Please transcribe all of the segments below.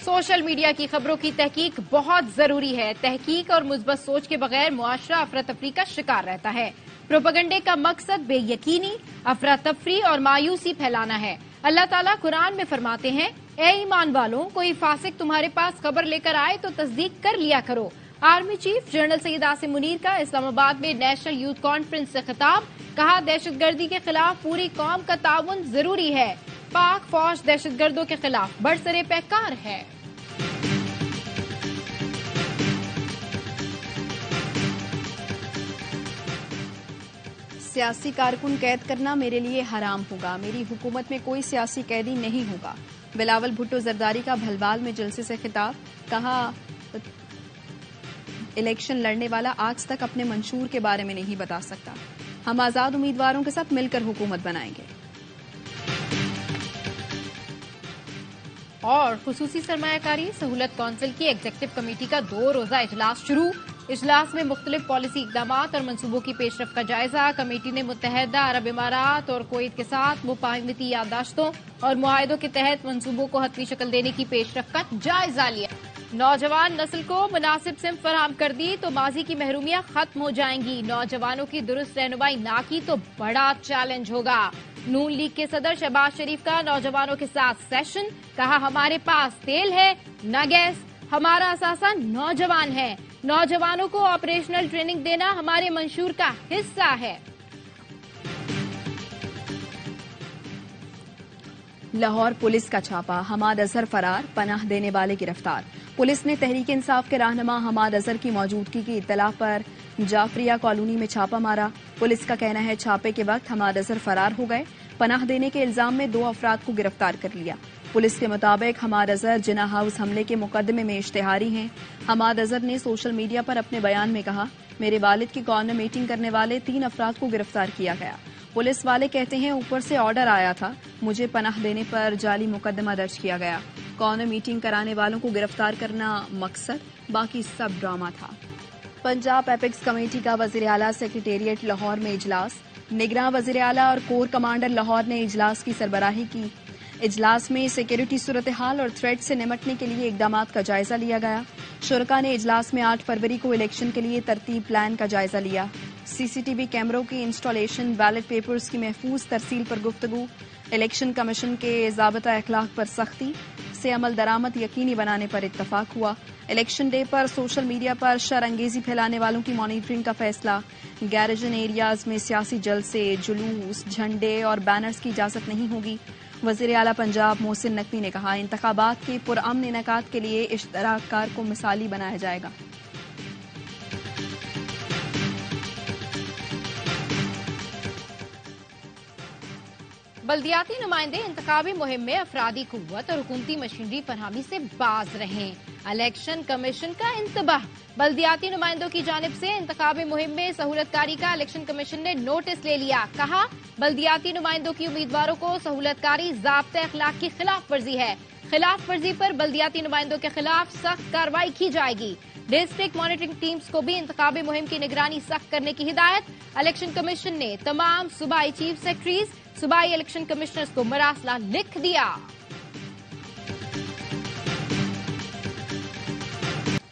Social media की खबरों की तहकीक बहुत जरूरी है। तहकीक और मुस्बत सोच के बगैर मुआशरा अफरा-तफरी का शिकार रहता है। प्रोपेगेंडे का मकसद बेयकीनी, अफरा-तफरी और मायूसी फैलाना है। अल्लाह ताला कुरान में फरमाते हैं, ए ईमान वालों, कोई फासिक तुम्हारे पास खबर लेकर आए तो तस्दीक कर लिया करो। Army chief general Syed Asim Munir का इस्लामाबाद में नेशनल यूथ कॉन्फ्रेंस से खिताब, कहा दहशतगर्दी के खिलाफ पूरी कौम का ताउन जरूरी है। पाक फौज दहशतगर्दों के खिलाफ बरसरे पैकार है। सियासी कारकुन कैद करना मेरे लिए हराम होगा। मेरी हुकूमत में कोई सियासी कैदी नहीं होगा। बिलावल भुट्टो जरदारी का भलवाल में जलसे से खिताब, कहा इलेक्शन लड़ने वाला आज तक अपने मंशूर के बारे में नहीं बता सकता। हम आजाद उम्मीदवारों के साथ मिलकर हुकूमत बनाएंगे। और खुसूसी सरमायाकारी सहूलत काउंसिल की एग्जीक्यूटिव कमेटी का 2 रोजा इजलास शुरू। इजलास में मुख्तलिफ पॉलिसी इकदामात और मंसूबों की पेशरफ का जायजा। कमेटी ने मुत्तहदा अरब इमारात और कुवैत के साथ मुफाहमती याददाश्तों और मुआहदों के तहत मंसूबों को हतमी शक्ल देने की पेशरफ का जायजा लिया। नौजवान नस्ल को मुनासिब सिमत फराहम कर दी तो माजी की महरूमियां खत्म हो जाएंगी। नौजवानों की दुरुस्त रहनुमाई ना की तो बड़ा चैलेंज होगा। नून लीग के सदर शहबाज शरीफ का नौजवानों के साथ सेशन, कहा हमारे पास तेल है न गैस, हमारा असासा नौजवान है। नौजवानों को ऑपरेशनल ट्रेनिंग देना हमारे मंशूर का हिस्सा है। लाहौर पुलिस का छापा, हमाद अजहर फरार, पनाह देने वाले गिरफ्तार। पुलिस ने तहरीक इंसाफ के रहनुमा हमाद अजहर की मौजूदगी की इत्तला पर जाफरिया कॉलोनी में छापा मारा। पुलिस का कहना है छापे के वक्त हमाद अजहर फरार हो गए। पनाह देने के इल्जाम में 2 अफराद को गिरफ्तार कर लिया। पुलिस के मुताबिक हमाद अजहर जिना हाउस हमले के मुकदमे में इश्तिहारी हैं। हमाद अजहर ने सोशल मीडिया पर अपने बयान में कहा, मेरे वालिद की कॉर्नर मीटिंग करने वाले 3 अफराद को गिरफ्तार किया गया। पुलिस वाले कहते हैं ऊपर से ऑर्डर आया था, मुझे पनाह देने पर जाली मुकदमा दर्ज किया गया। कॉर्नर मीटिंग कराने वालों को गिरफ्तार करना मकसद, बाकी सब ड्रामा था। पंजाब एपेक्स कमेटी का वज़ीर आला सेक्रेटेरिएट लाहौर में इजलास। निगरान वज़ीर आला और कोर कमांडर लाहौर ने इजलास की सरबराही की। इजलास में सिक्योरिटी सूरत हाल और थ्रेट से निमटने के लिए इकदामात का जायजा लिया गया। शुरका ने इजलास में 8 फरवरी को इलेक्शन के लिए तरतीब प्लान का जायजा लिया। सीसीटीवी कैमरों की इंस्टॉलेशन, बैलेट पेपर्स की महफूज तरसील पर गुफ्तगू। इलेक्शन कमीशन के ज़ाबिता अखलाक पर सख्ती से अमल दरामद यकीनी बनाने पर इत्तफाक हुआ। इलेक्शन डे पर सोशल मीडिया पर शर अंगेजी फैलाने वालों की मॉनिटरिंग का फैसला। गैरजन एरियाज में सियासी जलसे, जुलूस, झंडे और बैनर्स की इजाजत नहीं होगी। वज़ीर आला पंजाब मोहसिन नकवी ने कहा, इंतखाबात के पुरअमन इनेकाद के लिए इश्तराककार को मिसाली बनाया जाएगा। बल्दियाती नुमाइंदे इंतखाबी मुहिम में अफरादी कुव्वत और हुकूमती मशीनरी फरहमी से बाज रहें। इलेक्शन कमीशन का इंतबाह। बल्दियाती नुमाइंदों की जानिब से इंतखाबी मुहिम में सहूलतकारी का इलेक्शन कमीशन ने नोटिस ले लिया। कहा, बल्दियाती नुमाइंदों की उम्मीदवारों को सहूलतकारी ज़ाब्ते अखलाक की खिलाफ वर्जी है। खिलाफ वर्जी पर बल्दियाती नुमाइंदों के खिलाफ सख्त कार्रवाई की जाएगी। डिस्ट्रिक्ट मॉनिटरिंग टीम्स को भी इंतखाबी मुहिम की निगरानी सख्त करने की हिदायत। इलेक्शन कमीशन ने तमाम सूबाई चीफ सेक्रेटरीज, सूबाई इलेक्शन कमिश्नर्स को मरासला लिख दिया।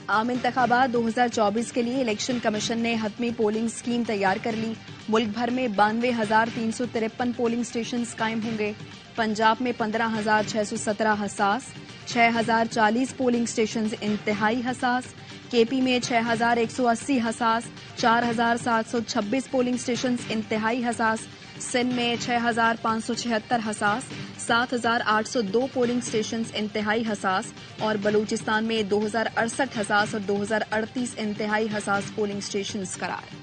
आम इंतखाबात 2024 के लिए इलेक्शन कमीशन ने हतमी पोलिंग स्कीम तैयार कर ली। मुल्क भर में 92,353 पोलिंग स्टेशन कायम होंगे। पंजाब में 15,617 हसास, 6,040 पोलिंग स्टेशन इंतहाई हसास। केपी में 6,180 हसास, 4,726 पोलिंग स्टेशन इंतहाई हसास। सिंध में 6,576 हसास, 7,802 पोलिंग स्टेशन इंतहाई हसास और बलूचिस्तान में 2,068 हसास और 2,038 इंतहाई हसास पोलिंग स्टेशन करार।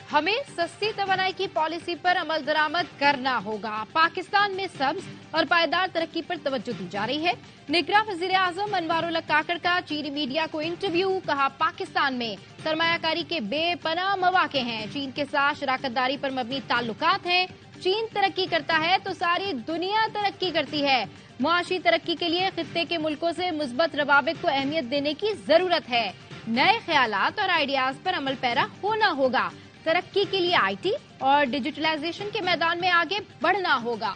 हमें सस्ती तवानाई की पॉलिसी पर अमल दरामद करना होगा। पाकिस्तान में सब्ज और पायदार तरक्की पर तवज्जो दी जा रही है। निगरान वज़ीर आज़म अनवारुल्लाह काकड़ का चीनी मीडिया को इंटरव्यू, कहा पाकिस्तान में सरमायाकारी के बेपनाह मौके हैं। चीन के साथ शराकतदारी पर मबनी ताल्लुकात हैं। चीन तरक्की करता है तो सारी दुनिया तरक्की करती है। मुआशी तरक्की के लिए खित्ते के मुल्कों से मुस्बत रवाबित को अहमियत देने की जरूरत है। नए ख्यालात और आइडियाज पर अमल पैरा होना होगा। तरक्की के लिए IT और डिजिटलाइजेशन के मैदान में आगे बढ़ना होगा।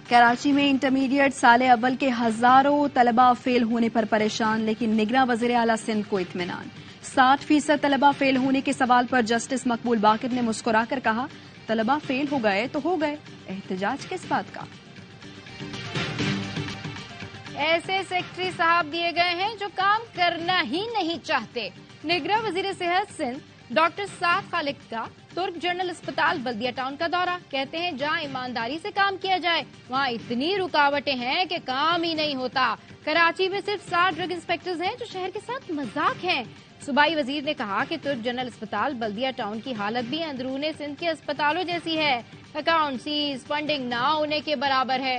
कराची में इंटरमीडिएट साले अव्वल के हजारों तलबा फेल होने पर परेशान, लेकिन निगरां वज़ीर आला सिंध को इत्मीनान। 60% तलबा फेल होने के सवाल पर जस्टिस मकबूल बाकिर ने मुस्कुराकर कहा, तलबा फेल हो गए तो हो गए, एहतजाज किस बात का। ऐसे सेक्रेटरी साहब दिए गए हैं जो काम करना ही नहीं चाहते। निगरां वजीर सेहत सिंध डॉक्टर साद खालिक का तुर्क जनरल अस्पताल बल्दिया टाउन का दौरा। कहते हैं जहां ईमानदारी से काम किया जाए वहां इतनी रुकावटें हैं कि काम ही नहीं होता। कराची में सिर्फ 60 ड्रग इंस्पेक्टर्स हैं जो शहर के साथ मजाक हैं। सूबाई वजीर ने कहा कि तुर्क जनरल अस्पताल बल्दिया टाउन की हालत भी अंदरूने सिंध के अस्पतालों जैसी है। अकाउंट सीज, फंडिंग ना होने के बराबर है।